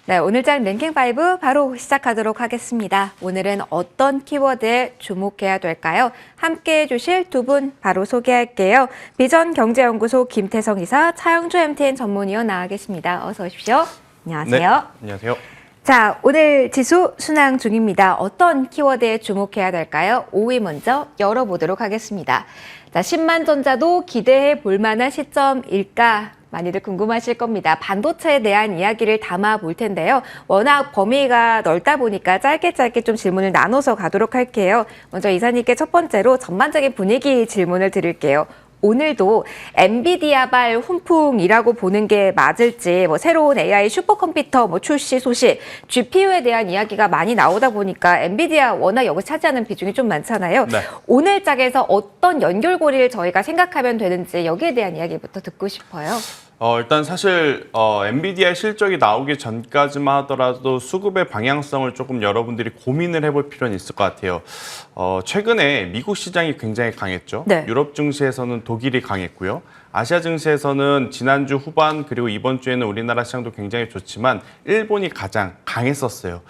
네, 오늘장 랭킹5 바로 시작하도록 하겠습니다. 오늘은 어떤 키워드에 주목해야 될까요? 함께 해주실 두 분 바로 소개할게요. 비전경제연구소 김태성 이사, 차영주 MTN 전문위원 나와 계십니다. 어서 오십시오. 안녕하세요. 네, 안녕하세요. 자, 오늘 지수 순항 중입니다. 어떤 키워드에 주목해야 될까요? 5위 먼저 열어보도록 하겠습니다. 자, 10만 전자도 기대해 볼 만한 시점일까? 많이들 궁금하실 겁니다. 반도체에 대한 이야기를 담아 볼 텐데요. 워낙 범위가 넓다 보니까 짧게 좀 질문을 나눠서 가도록 할게요. 먼저 이사님께 첫 번째로 전반적인 분위기 질문을 드릴게요. 오늘도 엔비디아발 훈풍이라고 보는 게 맞을지, 새로운 AI 슈퍼컴퓨터 출시 소식, GPU에 대한 이야기가 많이 나오다 보니까 엔비디아 워낙 여기 차지하는 비중이 좀 많잖아요. 네. 오늘 짝에서 어떤 연결고리를 저희가 생각하면 되는지 여기에 대한 이야기부터 듣고 싶어요. 일단 사실 엔비디아 실적이 나오기 전까지만 하더라도 수급의 방향성을 조금 여러분들이 고민을 해볼 필요는 있을 것 같아요. 최근에 미국 시장이 굉장히 강했죠. 네. 유럽 증시에서는 독일이 강했고요. 아시아 증시에서는 지난주 후반 그리고 이번 주에는 우리나라 시장도 굉장히 좋지만 일본이 가장 강했었어요.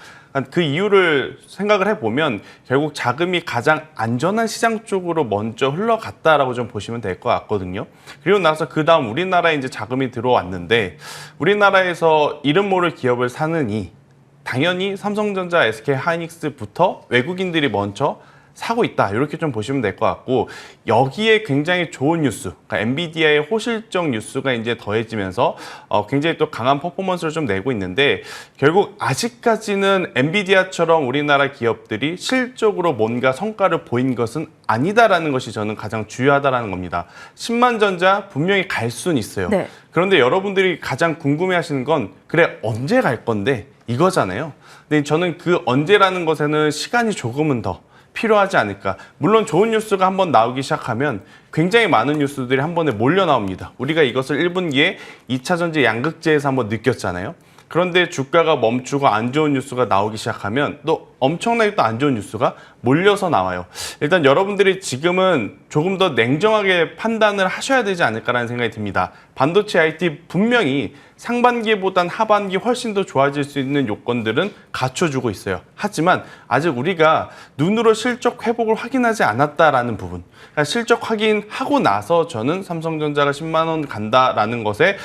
그 이유를 생각을 해보면 결국 자금이 가장 안전한 시장 쪽으로 먼저 흘러갔다라고 좀 보시면 될 것 같거든요. 그리고 나서 그 다음 우리나라에 이제 자금이 들어왔는데 우리나라에서 이름 모를 기업을 사느니 당연히 삼성전자, SK하이닉스부터 외국인들이 먼저 사고 있다. 이렇게 좀 보시면 될 것 같고 여기에 굉장히 좋은 뉴스, 그러니까 엔비디아의 호실적 뉴스가 이제 더해지면서 굉장히 또 강한 퍼포먼스를 좀 내고 있는데 결국 아직까지는 엔비디아처럼 우리나라 기업들이 실적으로 뭔가 성과를 보인 것은 아니다라는 것이 저는 가장 중요하다라는 겁니다. 10만 전자 분명히 갈 수는 있어요. 네. 그런데 여러분들이 가장 궁금해하시는 건 그래 언제 갈 건데 이거잖아요. 근데 저는 그 언제라는 것에는 시간이 조금은 더 필요하지 않을까. 물론 좋은 뉴스가 한번 나오기 시작하면 굉장히 많은 뉴스들이 한 번에 몰려 나옵니다. 우리가 이것을 1분기에 2차 전지 양극재에서 한번 느꼈잖아요. 그런데 주가가 멈추고 안 좋은 뉴스가 나오기 시작하면 또 엄청나게 또 안 좋은 뉴스가 몰려서 나와요. 일단 여러분들이 지금은 조금 더 냉정하게 판단을 하셔야 되지 않을까라는 생각이 듭니다. 반도체 IT 분명히 상반기보단 하반기 훨씬 더 좋아질 수 있는 요건들은 갖춰주고 있어요. 하지만 아직 우리가 눈으로 실적 회복을 확인하지 않았다라는 부분. 그러니까 실적 확인하고 나서 저는 삼성전자가 10만 원 간다라는 것에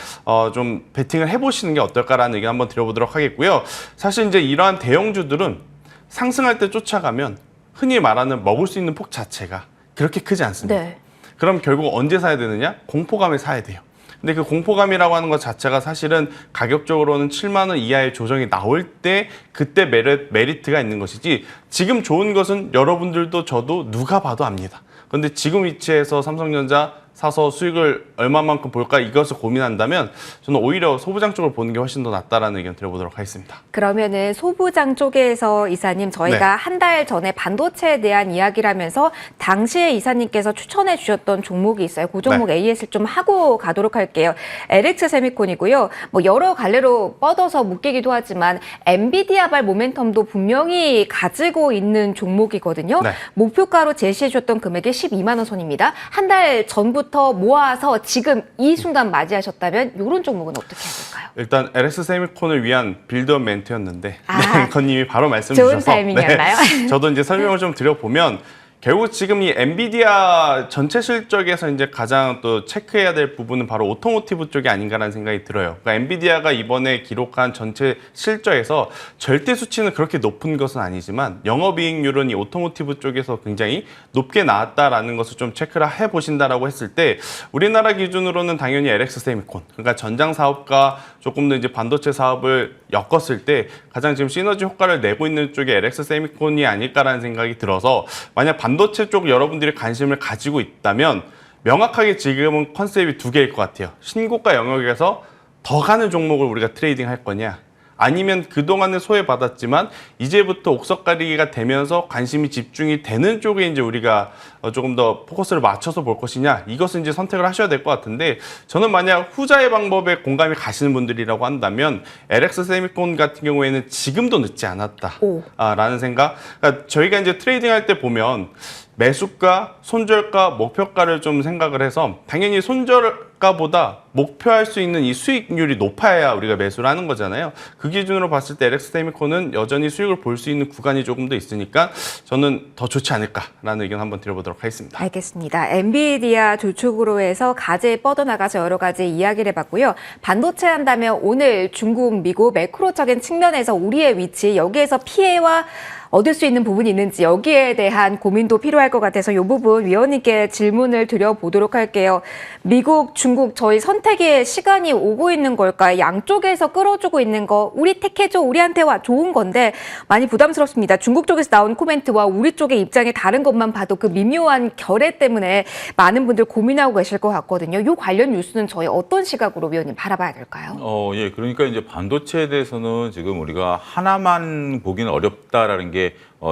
좀 베팅을 해보시는 게 어떨까라는 의견 한번 드려보도록 하겠고요. 사실 이제 이러한 대형주들은 상승할 때 쫓아가면 흔히 말하는 먹을 수 있는 폭 자체가 그렇게 크지 않습니다. 네. 그럼 결국 언제 사야 되느냐? 공포감에 사야 돼요. 근데 그 공포감이라고 하는 것 자체가 사실은 가격적으로는 7만 원 이하의 조정이 나올 때 그때 메리트가 있는 것이지 지금 좋은 것은 여러분들도 저도 누가 봐도 압니다. 그런데 지금 위치에서 삼성전자 사서 수익을 얼마만큼 볼까 이것을 고민한다면 저는 오히려 소부장 쪽을 보는 게 훨씬 더 낫다라는 의견 드려보도록 하겠습니다. 그러면은 소부장 쪽에서 이사님 저희가 한 달 전에 반도체에 대한 이야기를 하면서 당시에 이사님께서 추천해 주셨던 종목이 있어요. 그 종목 AS를 좀 하고 가도록 할게요. LX 세미콘이고요. 여러 갈래로 뻗어서 묶이기도 하지만 엔비디아발 모멘텀도 분명히 가지고 있는 종목이거든요. 네. 목표가로 제시해 주셨던 금액이 12만 원 선입니다. 한 달 전부터 모아서 지금 이 순간 맞이하셨다면 이런 종목은 어떻게 해야 될까요? 일단 LX 세미콘을 위한 빌드업 멘트였는데 앵커님이 바로 말씀 좋은 주셔서 타이밍이었나요? 저도 이제 설명을 좀 드려보면 결국 지금 이 엔비디아 전체 실적에서 이제 가장 또 체크해야 될 부분은 바로 오토모티브 쪽이 아닌가라는 생각이 들어요. 그러니까 엔비디아가 이번에 기록한 전체 실적에서 절대 수치는 그렇게 높은 것은 아니지만 영업이익률은 이 오토모티브 쪽에서 굉장히 높게 나왔다라는 것을 좀 체크를 해보신다라고 했을 때 우리나라 기준으로는 당연히 LX 세미콘, 그러니까 전장 사업과 조금 더 이제 반도체 사업을 엮었을 때 가장 지금 시너지 효과를 내고 있는 쪽이 LX 세미콘이 아닐까라는 생각이 들어서 만약 반도체 쪽 여러분들이 관심을 가지고 있다면 명확하게 지금은 컨셉이 두 개일 것 같아요. 신고가 영역에서 더 가는 종목을 우리가 트레이딩 할 거냐 아니면 그동안은 소외받았지만 이제부터 옥석가리기가 되면서 관심이 집중이 되는 쪽에 이제 우리가 조금 더 포커스를 맞춰서 볼 것이냐 이것은 이제 선택을 하셔야 될 것 같은데 저는 만약 후자의 방법에 공감이 가시는 분들이라고 한다면 LX 세미콘 같은 경우에는 지금도 늦지 않았다라는 생각. 그러니까 저희가 이제 트레이딩 할 때 보면 매수가, 손절가, 목표가를 좀 생각을 해서 당연히 손절을 주가보다 목표할 수 있는 이 수익률이 높아야 우리가 매수를 하는 거잖아요. 그 기준으로 봤을 때 LX 세미콘은 여전히 수익을 볼 수 있는 구간이 조금 더 있으니까 저는 더 좋지 않을까라는 의견 한번 드려보도록 하겠습니다. 알겠습니다. 엔비디아 주축으로 해서 가지에 뻗어나가서 여러 가지 이야기를 해봤고요. 반도체 한다면 오늘 중국, 미국 매크로적인 측면에서 우리의 위치, 여기에서 피해와 얻을 수 있는 부분이 있는지 여기에 대한 고민도 필요할 것 같아서 이 부분 위원님께 질문을 드려보도록 할게요. 미국, 중국 저희 선택의 시간이 오고 있는 걸까요? 양쪽에서 끌어주고 있는 거 우리 택해줘, 우리한테 와 좋은 건데 많이 부담스럽습니다. 중국 쪽에서 나온 코멘트와 우리 쪽의 입장이 다른 것만 봐도 그 미묘한 결의 때문에 많은 분들 고민하고 계실 것 같거든요. 이 관련 뉴스는 저희 어떤 시각으로 위원님 바라봐야 될까요? 예, 그러니까 이제 반도체에 대해서는 지금 우리가 하나만 보기는 어렵다라는 게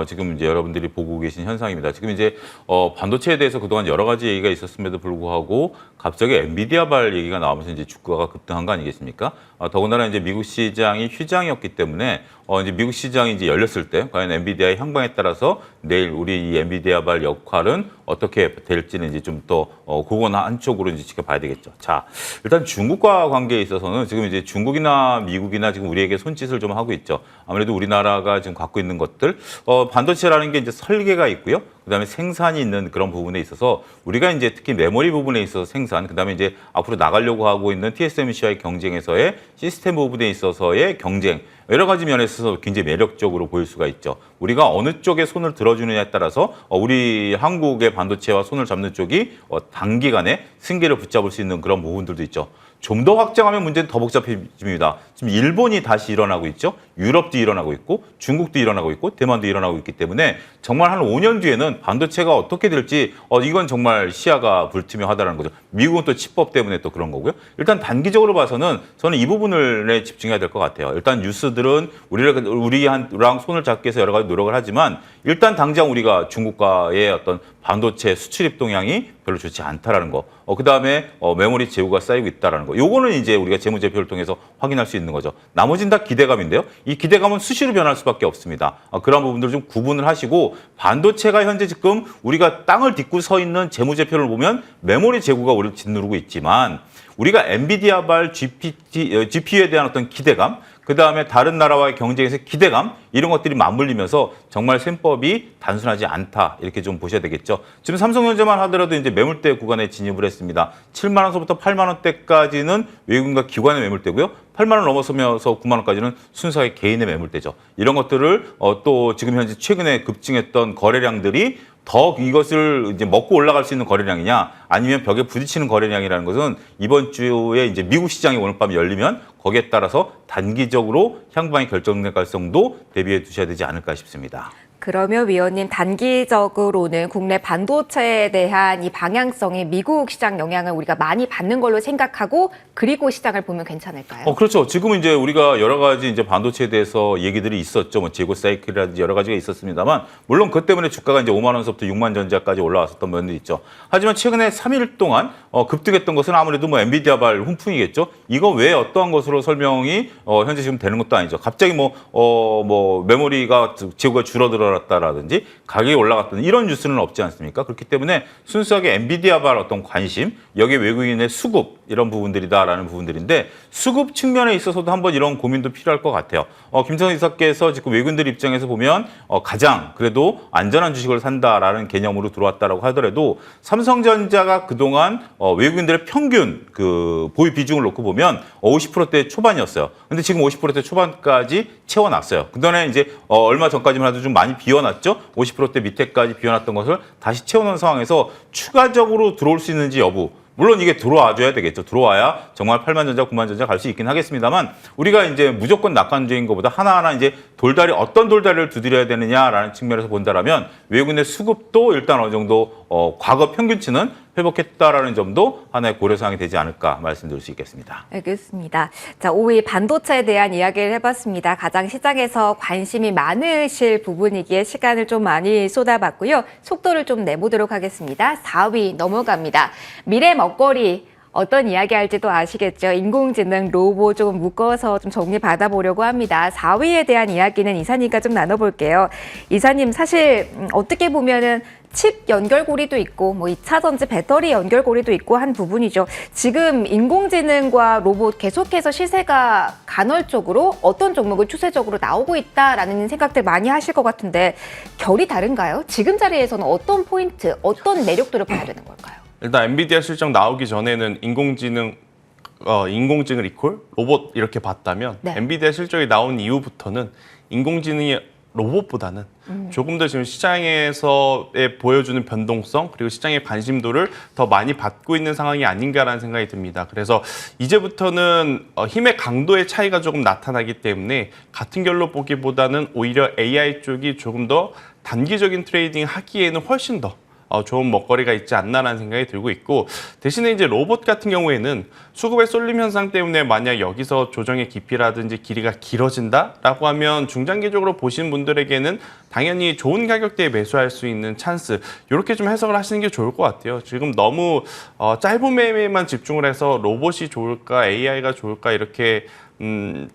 지금 이제 여러분들이 보고 계신 현상입니다. 지금 이제 반도체에 대해서 그동안 여러 가지 얘기가 있었음에도 불구하고 갑자기 엔비디아발 얘기가 나오면서 이제 주가가 급등한 거 아니겠습니까? 더군다나 이제 미국 시장이 휴장이었기 때문에 이제 미국 시장이 이제 열렸을 때 과연 엔비디아의 향방에 따라서 내일 우리 이 엔비디아발 역할은 어떻게 될지는 이제 좀 더 그건 한쪽으로 이제 지켜봐야 되겠죠. 자, 일단 중국과 관계에 있어서는 지금 이제 중국이나 미국이나 지금 우리에게 손짓을 좀 하고 있죠. 아무래도 우리나라가 지금 갖고 있는 것들 반도체라는 게 이제 설계가 있고요. 그다음에 생산이 있는 그런 부분에 있어서 우리가 이제 특히 메모리 부분에 있어서 생산, 그다음에 이제 앞으로 나가려고 하고 있는 TSMC와의 경쟁에서의 시스템 부분에 있어서의 경쟁, 여러 가지 면에서 굉장히 매력적으로 보일 수가 있죠. 우리가 어느 쪽에 손을 들어주느냐에 따라서 우리 한국의 반도체와 손을 잡는 쪽이 단기간에 승기를 붙잡을 수 있는 그런 부분들도 있죠. 좀 더 확장하면 문제는 더 복잡해집니다. 지금 일본이 다시 일어나고 있죠. 유럽도 일어나고 있고 중국도 일어나고 있고 대만도 일어나고 있기 때문에 정말 한 5년 뒤에는 반도체가 어떻게 될지 이건 정말 시야가 불투명하다는 거죠. 미국은 또 칩법 때문에 또 그런 거고요. 일단 단기적으로 봐서는 저는 이 부분에 집중해야 될 것 같아요. 일단 뉴스들은 우리랑 손을 잡기 위해서 여러 가지 노력을 하지만 일단 당장 우리가 중국과의 어떤 반도체 수출입 동향이 별로 좋지 않다라는 거. 그다음에 메모리 재고가 쌓이고 있다라는 거. 요거는 이제 우리가 재무제표를 통해서 확인할 수 있는 거죠. 나머지는 다 기대감인데요. 이 기대감은 수시로 변할 수밖에 없습니다. 그런 부분들을 좀 구분을 하시고 반도체가 현재 지금 우리가 땅을 딛고 서 있는 재무제표를 보면 메모리 재고가 우리를 짓누르고 있지만 우리가 엔비디아발 GPU에 대한 어떤 기대감, 그다음에 다른 나라와의 경쟁에서 기대감 이런 것들이 맞물리면서 정말 셈법이 단순하지 않다 이렇게 좀 보셔야 되겠죠. 지금 삼성전자만 하더라도 이제 매물대 구간에 진입을 했습니다. 7만 원서부터 8만 원대까지는 외국인과 기관의 매물대고요. 8만 원 넘어서면서 9만 원까지는 순수하게 개인의 매물대죠. 이런 것들을 또 지금 현재 최근에 급증했던 거래량들이 더 이것을 이제 먹고 올라갈 수 있는 거래량이냐 아니면 벽에 부딪히는 거래량이라는 것은 이번 주에 이제 미국 시장이 오늘 밤 열리면 거기에 따라서 단기적으로 향방이 결정될 가능성도 대비해 두셔야 되지 않을까 싶습니다. 그러면 위원님 단기적으로는 국내 반도체에 대한 이 방향성이 미국 시장 영향을 우리가 많이 받는 걸로 생각하고 그리고 시장을 보면 괜찮을까요? 그렇죠. 지금은 이제 우리가 여러 가지 이제 반도체에 대해서 얘기들이 있었죠. 뭐 재고 사이클이라든지 여러 가지가 있었습니다만 물론 그 때문에 주가가 이제 5만 원서부터 6만 전자까지 올라왔었던 면도 있죠. 하지만 최근에 3일 동안 급등했던 것은 아무래도 뭐 엔비디아발 훈풍이겠죠. 이거 외에 어떠한 것으로 설명이 현재 지금 되는 것도 아니죠. 갑자기 뭐 메모리가 재고가 줄어들었다라든지 가격이 올라갔다든지 이런 뉴스는 없지 않습니까? 그렇기 때문에 순수하게 엔비디아발 어떤 관심, 여기에 외국인의 수급 이런 부분들이다라는 부분들인데 수급 측면에 있어서도 한번 이런 고민도 필요할 것 같아요. 김성희 이사께서 지금 외국인들 입장에서 보면 가장 그래도 안전한 주식을 산다라는 개념으로 들어왔다라고 하더라도 삼성전자가 그동안 외국인들의 평균 그 보유 비중을 놓고 보면 50%대 초반이었어요. 근데 지금 50%대 초반까지 채워놨어요. 그동안에 이제 얼마 전까지만 해도 좀 많이 비워놨죠. 50%대 밑에까지 비워놨던 것을 다시 채워놓은 상황에서 추가적으로 들어올 수 있는지 여부. 물론 이게 들어와줘야 되겠죠. 들어와야 정말 8만 전자, 9만 전자 갈 수 있긴 하겠습니다만 우리가 이제 무조건 낙관적인 것보다 하나하나 이제 어떤 돌다리를 두드려야 되느냐라는 측면에서 본다라면 외국인의 수급도 일단 어느 정도 과거 평균치는 회복했다라는 점도 하나의 고려사항이 되지 않을까 말씀드릴 수 있겠습니다. 알겠습니다. 자, 5위 반도체에 대한 이야기를 해봤습니다. 가장 시장에서 관심이 많으실 부분이기에 시간을 좀 많이 쏟아봤고요. 속도를 좀 내보도록 하겠습니다. 4위 넘어갑니다. 미래 먹거리. 어떤 이야기 할지도 아시겠죠. 인공지능, 로봇 조금 묶어서 좀 정리 받아보려고 합니다. 4위에 대한 이야기는 이사님과 좀 나눠볼게요. 이사님, 사실 어떻게 보면은 칩 연결고리도 있고 뭐 2차 전지 배터리 연결고리도 있고 한 부분이죠. 지금 인공지능과 로봇 계속해서 시세가 간헐적으로 어떤 종목은 추세적으로 나오고 있다라는 생각들 많이 하실 것 같은데 결이 다른가요? 지금 자리에서는 어떤 포인트, 어떤 매력도를 봐야 되는 걸까요? 일단 엔비디아 실적 나오기 전에는 인공지능 리콜, 로봇 이렇게 봤다면 네. 엔비디아 실적이 나온 이후부터는 인공지능이 로봇보다는 조금 더 지금 시장에서의 보여주는 변동성 그리고 시장의 관심도를 더 많이 받고 있는 상황이 아닌가라는 생각이 듭니다. 그래서 이제부터는 힘의 강도의 차이가 조금 나타나기 때문에 같은 결로 보기보다는 오히려 AI 쪽이 조금 더 단기적인 트레이딩 하기에는 훨씬 더 좋은 먹거리가 있지 않나라는 생각이 들고 있고 대신에 이제 로봇 같은 경우에는 수급의 쏠림 현상 때문에 만약 여기서 조정의 깊이라든지 길이가 길어진다라고 하면 중장기적으로 보신 분들에게는 당연히 좋은 가격대에 매수할 수 있는 찬스 이렇게 좀 해석을 하시는 게 좋을 것 같아요. 지금 너무 짧은 매매에만 집중을 해서 로봇이 좋을까 AI가 좋을까 이렇게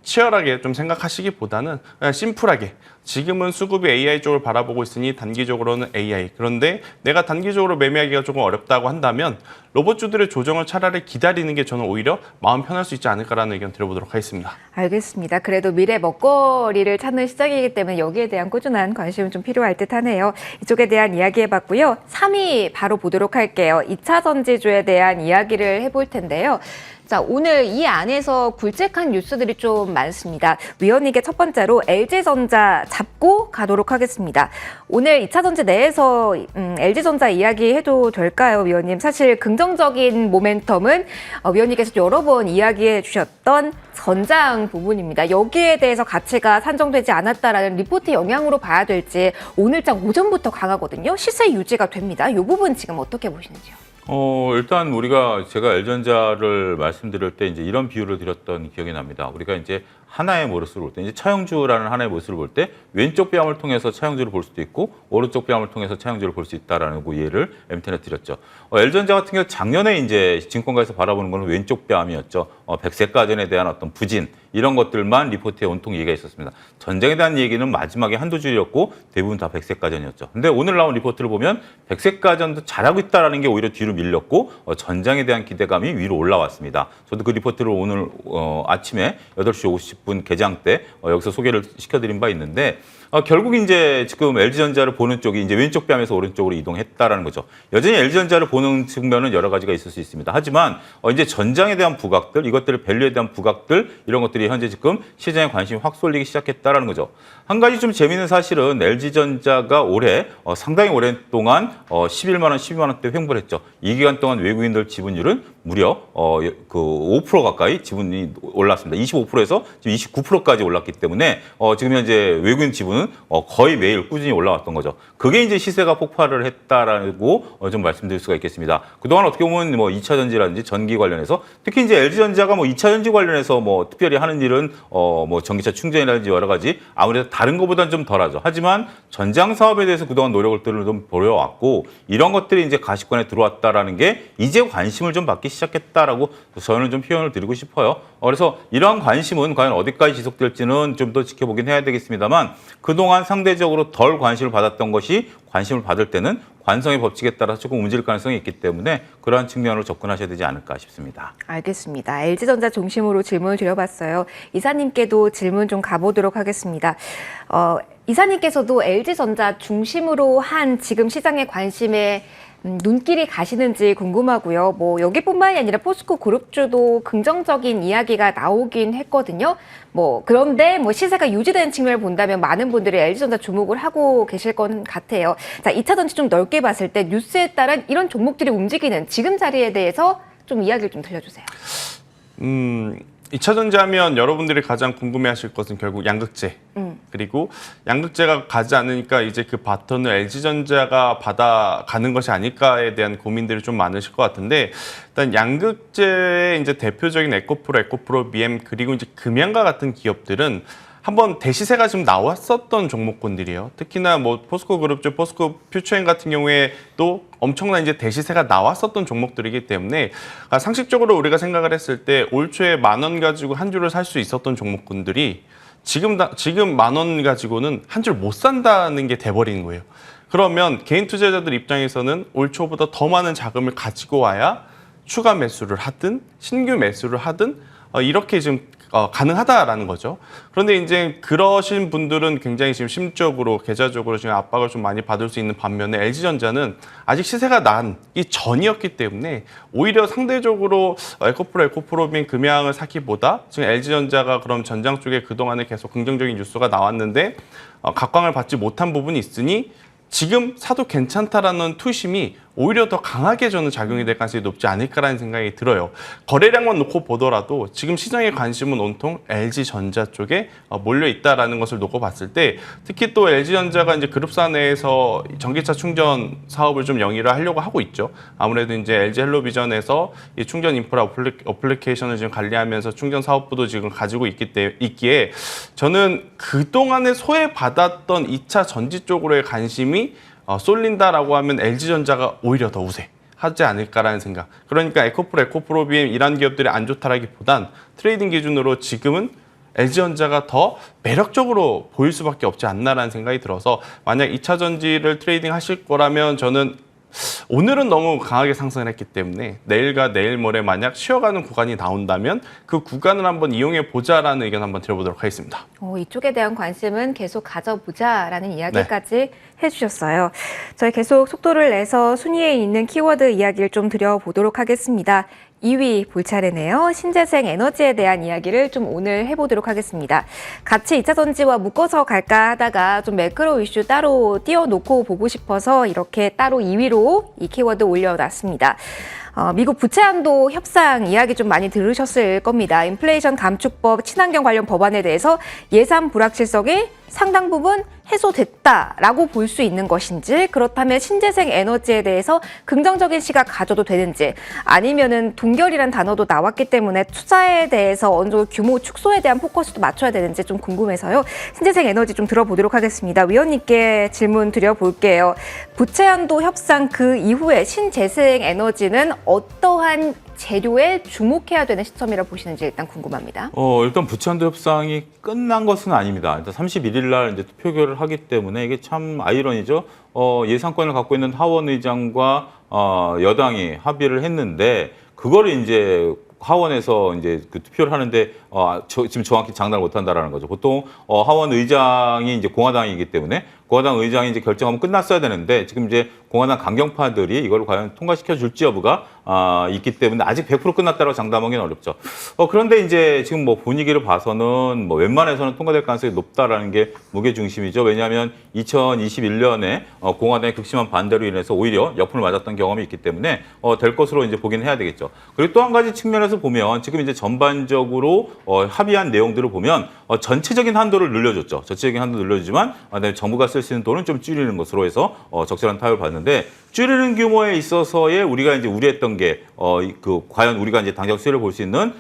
치열하게 좀 생각하시기보다는 그냥 심플하게 지금은 수급이 AI 쪽을 바라보고 있으니 단기적으로는 AI. 그런데 내가 단기적으로 매매하기가 조금 어렵다고 한다면 로봇주들의 조정을 차라리 기다리는 게 저는 오히려 마음 편할 수 있지 않을까라는 의견 드려보도록 하겠습니다. 알겠습니다. 그래도 미래 먹거리를 찾는 시장이기 때문에 여기에 대한 꾸준한 관심은 좀 필요할 듯 하네요. 이쪽에 대한 이야기 해봤고요. 3위 바로 보도록 할게요. 2차 전지주에 대한 이야기를 해볼 텐데요. 자, 오늘 이 안에서 굵직한 뉴스들이 좀 많습니다. 위원님께 첫 번째로 LG전자 잡고 가도록 하겠습니다. 오늘 2차 전지 내에서 LG전자 이야기해도 될까요, 위원님? 사실 긍정적인 모멘텀은 위원님께서 여러 번 이야기해 주셨던 전장 부분입니다. 여기에 대해서 가치가 산정되지 않았다라는 리포트 영향으로 봐야 될지 오늘장 오전부터 강하거든요. 시세 유지가 됩니다. 이 부분 지금 어떻게 보시는지요? 일단 제가 L전자를 말씀드릴 때 이제 이런 비유를 드렸던 기억이 납니다. 우리가 이제 하나의 모습을 볼 때, 이제 차용주라는 하나의 모습을 볼 때 왼쪽 뺨을 통해서 차용주를 볼 수도 있고 오른쪽 뺨을 통해서 차용주를 볼 수 있다라는 그 예를 MTN에 드렸죠. L전자 같은 경우 작년에 이제 증권가에서 바라보는 거는 왼쪽 뺨이었죠. 백색가전에 대한 어떤 부진 이런 것들만 리포트에 온통 얘기가 있었습니다. 전쟁에 대한 얘기는 마지막에 한두 줄이었고 대부분 다 백색가전이었죠. 근데 오늘 나온 리포트를 보면 백색가전도 잘하고 있다라는 게 오히려 뒤로 밀렸고 전장에 대한 기대감이 위로 올라왔습니다. 저도 그 리포트를 오늘 아침에 8시 50분 개장 때 여기서 소개를 시켜드린 바 있는데 결국 이제 지금 LG전자를 보는 쪽이 이제 왼쪽 뺨에서 오른쪽으로 이동했다라는 거죠. 여전히 LG전자를 보는 측면은 여러 가지가 있을 수 있습니다. 하지만 이제 전장에 대한 부각들, 이것들의 밸류에 대한 부각들 이런 것들이 현재 지금 시장에 관심이 확 쏠리기 시작했다라는 거죠. 한 가지 좀 재미있는 사실은 LG전자가 올해 상당히 오랫동안 11만 원, 12만 원대 횡보를 했죠. 이 기간 동안 외국인들 지분율은 무려 그 5% 가까이 지분이 올랐습니다. 25%에서 지금 29%까지 올랐기 때문에 지금 현재 외국인 지분은 거의 매일 꾸준히 올라왔던 거죠. 그게 이제 시세가 폭발을 했다라고 좀 말씀드릴 수가 있겠습니다. 그동안 어떻게 보면 뭐 2차 전지라든지 전기 관련해서 특히 이제 LG전자가 뭐 2차 전지 관련해서 뭐 특별히 하는 일은 뭐 전기차 충전이라든지 여러 가지 아무래도 다른 것보다는 좀 덜하죠. 하지만 전장 사업에 대해서 그동안 노력을 좀 보여왔고 이런 것들이 이제 가시권에 들어왔다라는 게 이제 관심을 좀 받기 시작했다라고 저는 좀 표현을 드리고 싶어요. 그래서 이러한 관심은 과연 어디까지 지속될지는 좀 더 지켜보긴 해야 되겠습니다만 그동안 상대적으로 덜 관심을 받았던 것이 관심을 받을 때는 관성의 법칙에 따라서 조금 움직일 가능성이 있기 때문에 그러한 측면으로 접근하셔야 되지 않을까 싶습니다. 알겠습니다. LG전자 중심으로 질문을 드려봤어요. 이사님께도 질문 좀 가보도록 하겠습니다. 이사님께서도 LG전자 중심으로 한 지금 시장의 관심에 눈길이 가시는지 궁금하고요. 뭐 여기뿐만이 아니라 포스코 그룹주도 긍정적인 이야기가 나오긴 했거든요. 그런데 시세가 유지되는 측면을 본다면 많은 분들이 LG전자 주목을 하고 계실 건 같아요. 자, 2차 전지 좀 넓게 봤을 때 뉴스에 따른 이런 종목들이 움직이는 지금 자리에 대해서 좀 이야기를 좀 들려주세요. 2차 전지하면 여러분들이 가장 궁금해하실 것은 결국 양극재. 그리고 양극재가 가지 않으니까 이제 그 바톤을 LG전자가 받아가는 것이 아닐까에 대한 고민들이 좀 많으실 것 같은데 일단 양극재의 이제 대표적인 에코프로, BM 그리고 이제 금양과 같은 기업들은 한번 대시세가 지금 나왔었던 종목군들이에요. 특히나 뭐 포스코 그룹주, 포스코 퓨처엔 같은 경우에도 엄청난 이제 대시세가 나왔었던 종목들이기 때문에 상식적으로 우리가 생각을 했을 때 올 초에 10,000원 가지고 한 주를 살 수 있었던 종목군들이 지금 10,000원 가지고는 한 줄 못 산다는 게 돼버리는 거예요. 그러면 개인 투자자들 입장에서는 올 초보다 더 많은 자금을 가지고 와야 추가 매수를 하든 신규 매수를 하든 이렇게 지금 가능하다라는 거죠. 그런데 이제 그러신 분들은 굉장히 지금 심적으로 계좌적으로 지금 압박을 좀 많이 받을 수 있는 반면에 LG전자는 아직 시세가 나기 전이었기 때문에 오히려 상대적으로 에코프로, 에코프로빈 금양을 사기보다 지금 LG전자가 그럼 전장 쪽에 그동안에 계속 긍정적인 뉴스가 나왔는데 각광을 받지 못한 부분이 있으니 지금 사도 괜찮다라는 투심이 오히려 더 강하게 저는 작용이 될 가능성이 높지 않을까라는 생각이 들어요. 거래량만 놓고 보더라도 지금 시장의 관심은 온통 LG전자 쪽에 몰려 있다라는 것을 놓고 봤을 때 특히 또 LG전자가 이제 그룹사 내에서 전기차 충전 사업을 좀 영위를 하려고 하고 있죠. 아무래도 이제 LG 헬로비전에서 이 충전 인프라 어플리케이션을 지금 관리하면서 충전 사업부도 지금 가지고 있기에 저는 그동안에 소외받았던 2차 전지 쪽으로의 관심이 쏠린다라고 하면 LG전자가 오히려 더 우세하지 않을까라는 생각. 그러니까 에코프로, 에코프로비엠 이런 기업들이 안 좋다라기보단 트레이딩 기준으로 지금은 LG전자가 더 매력적으로 보일 수밖에 없지 않나라는 생각이 들어서 만약 2차 전지를 트레이딩 하실 거라면 저는 오늘은 너무 강하게 상승을 했기 때문에 내일과 내일 모레 만약 쉬어가는 구간이 나온다면 그 구간을 한번 이용해 보자라는 의견 한번 드려보도록 하겠습니다. 이쪽에 대한 관심은 계속 가져보자라는 이야기까지 해주셨어요. 저희 계속 속도를 내서 순위에 있는 키워드 이야기를 좀 드려보도록 하겠습니다. 2위 볼 차례네요. 신재생 에너지에 대한 이야기를 좀 오늘 해보도록 하겠습니다. 같이 2차 전지와 묶어서 갈까 하다가 좀 매크로 이슈 따로 띄워놓고 보고 싶어서 이렇게 따로 2위로 이 키워드 올려놨습니다. 미국 부채 한도 협상 이야기 좀 많이 들으셨을 겁니다. 인플레이션 감축법 친환경 관련 법안에 대해서 예산 불확실성이 상당 부분 해소됐다라고 볼 수 있는 것인지, 그렇다면 신재생 에너지에 대해서 긍정적인 시각 가져도 되는지, 아니면은 동결이란 단어도 나왔기 때문에 투자에 대해서 어느 정도 규모 축소에 대한 포커스도 맞춰야 되는지 좀 궁금해서요. 신재생 에너지 좀 들어보도록 하겠습니다. 위원님께 질문 드려볼게요. 부채 한도 협상 그 이후에 신재생 에너지는 어떠한 재료에 주목해야 되는 시점이라 보시는지 일단 궁금합니다. 일단 부채한도 협상이 끝난 것은 아닙니다. 일단 31일 날 이제 표결을 하기 때문에 이게 참 아이러니죠. 예산권을 갖고 있는 하원 의장과 여당이 합의를 했는데 그거를 이제 하원에서 이제 그 투표를 하는데 지금 정확히 장담을 못 한다라는 거죠. 보통 하원 의장이 이제 공화당이기 때문에 공화당 의장이 이제 결정하면 끝났어야 되는데 지금 이제 공화당 강경파들이 이걸 과연 통과시켜 줄지 여부가 있기 때문에 아직 100% 끝났다고 장담하기는 어렵죠. 그런데 이제 지금 뭐 분위기를 봐서는 뭐 웬만해서는 통과될 가능성이 높다라는 게 무게 중심이죠. 왜냐하면 2021년에 공화당의 극심한 반대로 인해서 오히려 역풍을 맞았던 경험이 있기 때문에 될 것으로 이제 보긴 해야 되겠죠. 그리고 또 한 가지 측면에서 보면 지금 이제 전반적으로 합의한 내용들을 보면 전체적인 한도를 늘려줬죠. 전체적인 한도 늘려주지만 정부가 쓸 수 있는 돈은 좀 줄이는 것으로 해서 적절한 타협을 봤는데 줄이는 규모에 있어서의 우리가 이제 우려했던 게 과연 우리가 이제 당장 수혜를 볼 수 있는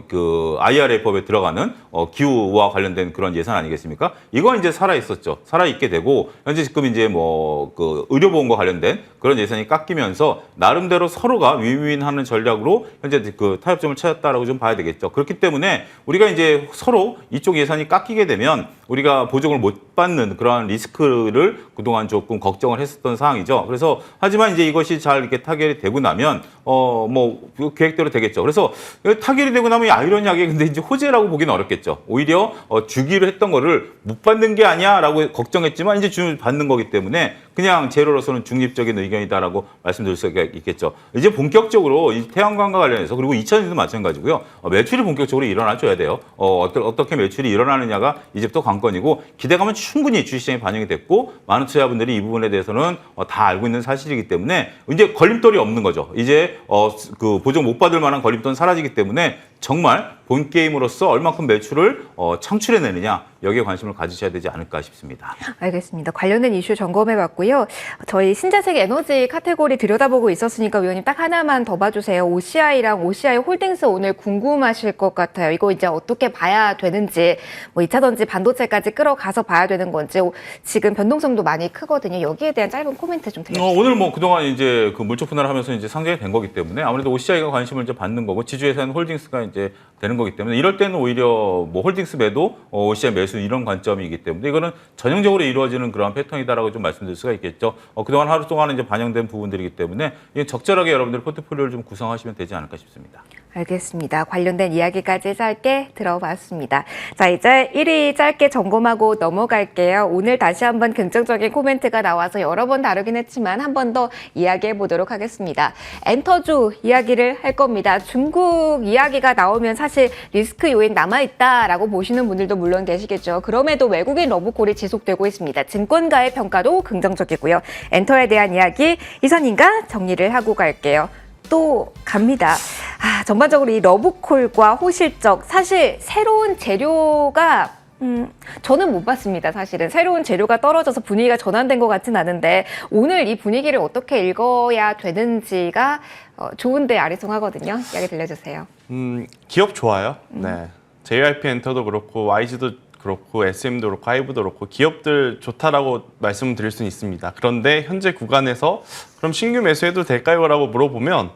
그 IRA법에 들어가는 기후와 관련된 그런 예산 아니겠습니까? 이건 이제 살아 있었죠. 살아 있게 되고 현재 지금 이제 뭐 그 의료보험과 관련된 그런 예산이 깎이면서 나름대로 서로가 윈윈하는 전략으로 현재 그 타협점을 찾았다라고 좀 봐야 되겠죠. 그렇기 때문에 우리가 이제 서로 이쪽 예산이 깎이게 되면 우리가 보조금을 못 받는 그러한 리스크를 그동안 조금 걱정을 했었던 상황이죠. 그래서 하지만 이제 이것이 잘 이렇게 타결이 되고 나면 뭐 계획대로 되겠죠. 그래서 타결이 되고 나면 아이러니하게 근데 이제 호재라고 보기는 어렵겠죠. 오히려 주기로 했던 거를 못 받는 게 아니야라고 걱정했지만 이제 받는 거기 때문에 그냥 제로로서는 중립적인 의견이다라고 말씀드릴 수가 있겠죠. 이제 본격적으로 이 태양광과 관련해서 그리고 2000년도 마찬가지고요. 매출이 본격적으로 일어나줘야 돼요. 어떻게 매출이 일어나느냐가 이제부터 관건이고 기대감은 충분히 주식시장에 반영이 됐고 많은 투자자분들이 이 부분에 대해서는 다 알고 있는 사실이기 때문에 이제 걸림돌이 없는 거죠. 이제 그 보조 못 받을 만한 걸림돌은 사라지기 때문에 정말 본 게임으로서 얼마큼 매출을 창출해내느냐 여기에 관심을 가지셔야 되지 않을까 싶습니다. 알겠습니다. 관련된 이슈 점검해봤고요. 저희 신재생 에너지 카테고리 들여다보고 있었으니까 위원님 딱 하나만 더 봐주세요. OCI랑 OCI 홀딩스 오늘 궁금하실 것 같아요. 이거 이제 어떻게 봐야 되는지, 뭐 2차전지 반도체까지 끌어가서 봐야 되는 건지 지금 변동성도 많이 크거든요. 여기에 대한 짧은 코멘트 좀 드려주세요. 오늘 뭐 그동안 이제 그 물적 분할을 하면서 이제 상장이 된 거기 때문에 아무래도 OCI가 관심을 이제 받는 거고 지주회사는 홀딩스가 이제 되는 거기 때문에 이럴 때는 오히려 뭐 홀딩스 매도, OCI 매수 이런 관점이기 때문에 이거는 전형적으로 이루어지는 그러한 패턴이다라고 좀 말씀드릴 수가 있겠죠. 그동안 하루 동안 이제 반영된 부분들이기 때문에 이게 적절하게 여러분들 포트폴리오를 좀 구성하시면 되지 않을까 싶습니다. 알겠습니다. 관련된 이야기까지 짧게 들어봤습니다. 자, 이제 1위 짧게 점검하고 넘어갈게요. 오늘 다시 한번 긍정적인 코멘트가 나와서 여러 번 다루긴 했지만 한 번 더 이야기해 보도록 하겠습니다. 엔터주 이야기를 할 겁니다. 중국 이야기가 나오면 사실 리스크 요인 남아있다라고 보시는 분들도 물론 계시겠죠. 그럼에도 외국인 러브콜이 지속되고 있습니다. 증권가의 평가도 긍정적이고요. 엔터에 대한 이야기 이선님과 정리를 하고 갈게요. 또 갑니다. 전반적으로 이 러브콜과 호실적, 사실 새로운 재료가 저는 못 봤습니다. 사실은 새로운 재료가 떨어져서 분위기가 전환된 것 같진 않은데 오늘 이 분위기를 어떻게 읽어야 되는지가 좋은데 아리송하거든요. 이야기 들려주세요. 기업 좋아요. 네. JYP 엔터도 그렇고 YG도 그렇고 SM도 그렇고 하이브도 그렇고 기업들 좋다라고 말씀을 드릴 수는 있습니다. 그런데 현재 구간에서 그럼 신규 매수해도 될까요? 라고 물어보면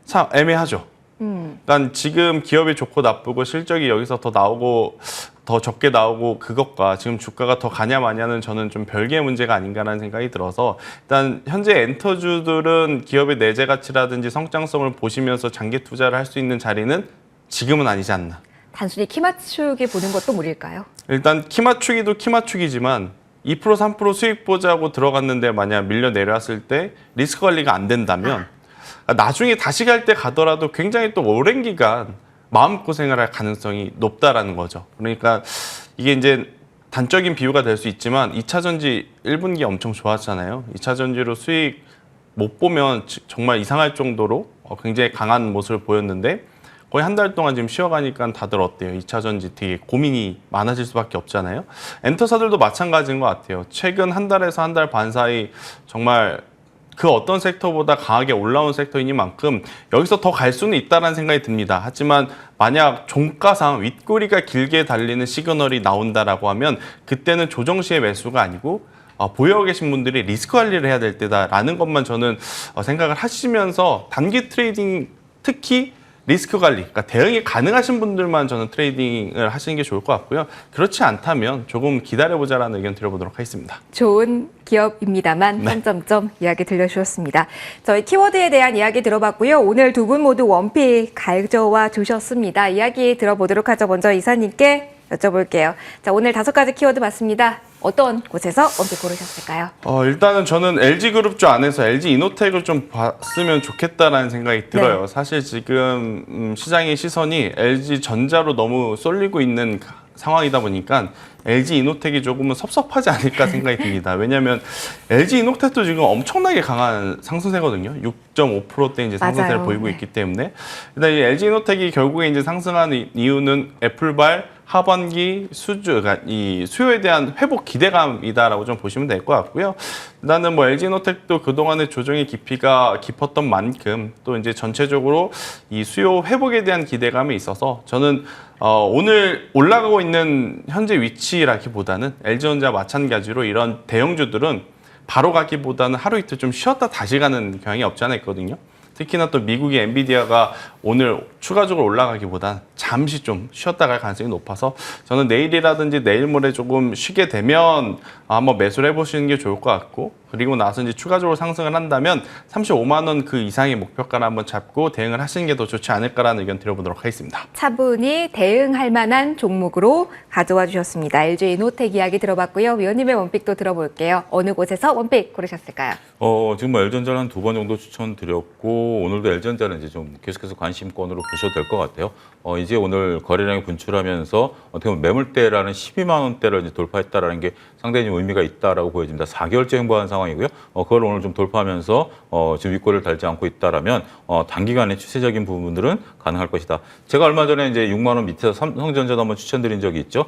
참 애매하죠. 그러니까 지금 기업이 좋고 나쁘고 실적이 여기서 더 나오고 더 적게 나오고 그것과 지금 주가가 더 가냐 마냐는 저는 좀 별개의 문제가 아닌가라는 생각이 들어서 일단 현재 엔터주들은 기업의 내재 가치라든지 성장성을 보시면서 장기 투자를 할 수 있는 자리는 지금은 아니지 않나. 단순히 키 맞추기 보는 것도 무리일까요? 일단 키 맞추기도 키 맞추기지만 2% 3% 수익 보자고 들어갔는데 만약 밀려 내려왔을 때 리스크 관리가 안 된다면 나중에 다시 갈 때 가더라도 굉장히 또 오랜 기간 마음고생을 할 가능성이 높다라는 거죠. 그러니까 이게 이제 단적인 비유가 될 수 있지만 2차 전지 1분기 엄청 좋았잖아요. 2차 전지로 수익 못 보면 정말 이상할 정도로 굉장히 강한 모습을 보였는데 거의 한 달 동안 지금 쉬어가니까 다들 어때요? 2차 전지 되게 고민이 많아질 수밖에 없잖아요. 엔터사들도 마찬가지인 것 같아요. 최근 한 달에서 한 달 반 사이 정말 그 어떤 섹터보다 강하게 올라온 섹터이니만큼 여기서 더 갈 수는 있다는 생각이 듭니다. 하지만 만약 종가상 윗꼬리가 길게 달리는 시그널이 나온다라고 하면 그때는 조정 시의 매수가 아니고 보유하고 계신 분들이 리스크 관리를 해야 될 때다라는 것만 저는 생각을 하시면서 단기 트레이딩 특히 리스크 관리, 그러니까 대응이 가능하신 분들만 저는 트레이딩을 하시는 게 좋을 것 같고요. 그렇지 않다면 조금 기다려보자라는 의견 드려보도록 하겠습니다. 좋은 기업입니다만 점점점 이야기 들려주셨습니다. 저희 키워드에 대한 이야기 들어봤고요. 오늘 두 분 모두 원픽 가져와 주셨습니다. 이야기 들어보도록 하죠. 먼저 이사님께 여쭤볼게요. 자, 오늘 5가지 키워드 봤습니다. 어떤 곳에서 원픽 고르셨을까요? 일단은 저는 LG그룹주 안에서 LG이노텍을 좀 봤으면 좋겠다라는 생각이 들어요. 네. 사실 지금 시장의 시선이 LG전자로 너무 쏠리고 있는 상황이다 보니까 LG이노텍이 조금은 섭섭하지 않을까 생각이 듭니다. 왜냐하면 LG이노텍도 지금 엄청나게 강한 상승세거든요. 6.5%대 이제 상승세를 맞아요. 보이고 있기 때문에 일단 이 LG이노텍이 결국에 이제 상승하는 이유는 애플발 하반기 그러니까 이 수요에 대한 회복 기대감이다라고 좀 보시면 될 것 같고요. 일단은 뭐 LG이노텍도 그동안의 조정의 깊이가 깊었던 만큼 또 이제 전체적으로 이 수요 회복에 대한 기대감이 있어서 저는 오늘 올라가고 있는 현재 위치라기보다는 LG전자 마찬가지로 이런 대형주들은 바로 가기보다는 하루 이틀 좀 쉬었다 다시 가는 경향이 없지 않아 있거든요. 특히나 또 미국의 엔비디아가 오늘 추가적으로 올라가기보단 잠시 좀 쉬었다 갈 가능성이 높아서 저는 내일이라든지 내일 모레 조금 쉬게 되면 한번 매수를 해보시는 게 좋을 것 같고 그리고 나서 이제 추가적으로 상승을 한다면 35만 원 그 이상의 목표가를 한번 잡고 대응을 하시는 게 더 좋지 않을까라는 의견 드려보도록 하겠습니다. 차분히 대응할 만한 종목으로 가져와 주셨습니다. LG이노텍 이야기 들어봤고요. 위원님의 원픽도 들어볼게요. 어느 곳에서 원픽 고르셨을까요? 지금 뭐 L전자를 한 2번 정도 추천드렸고 그리고 오늘도 LG전자는 이제 좀 계속해서 관심권으로 보셔도 될 것 같아요. 이제 오늘 거래량이 분출하면서 어떻게 보면 매물대라는 12만 원대를 이제 돌파했다라는 게 상당히 좀 의미가 있다라고 보여집니다. 4개월째 횡보한 상황이고요. 그걸 오늘 좀 돌파하면서 지금 윗꼬리를 달지 않고 있다라면 단기간에 추세적인 부분들은 가능할 것이다. 제가 얼마 전에 이제 6만 원 밑에서 삼성전자도 한번 추천드린 적이 있죠.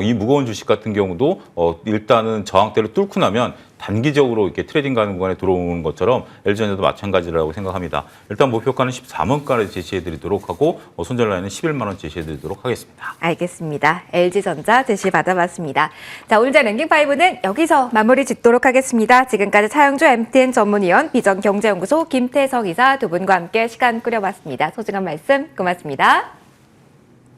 이 무거운 주식 같은 경우도 일단은 저항대를 뚫고 나면 단기적으로 이렇게 트레이딩 가는 구간에 들어오는 것처럼 LG전자도 마찬가지라고 생각합니다. 일단 목표가는 14만원까지 제시해드리도록 하고 손절 라인은 11만 원 제시해드리도록 하겠습니다. 알겠습니다. LG전자 제시 받아봤습니다. 자, 오늘 랭킹5는 여기서 마무리 짓도록 하겠습니다. 지금까지 차영주 MTN 전문위원, 비전경제연구소 김태석 이사 두 분과 함께 시간 꾸려봤습니다. 소중한 말씀 고맙습니다.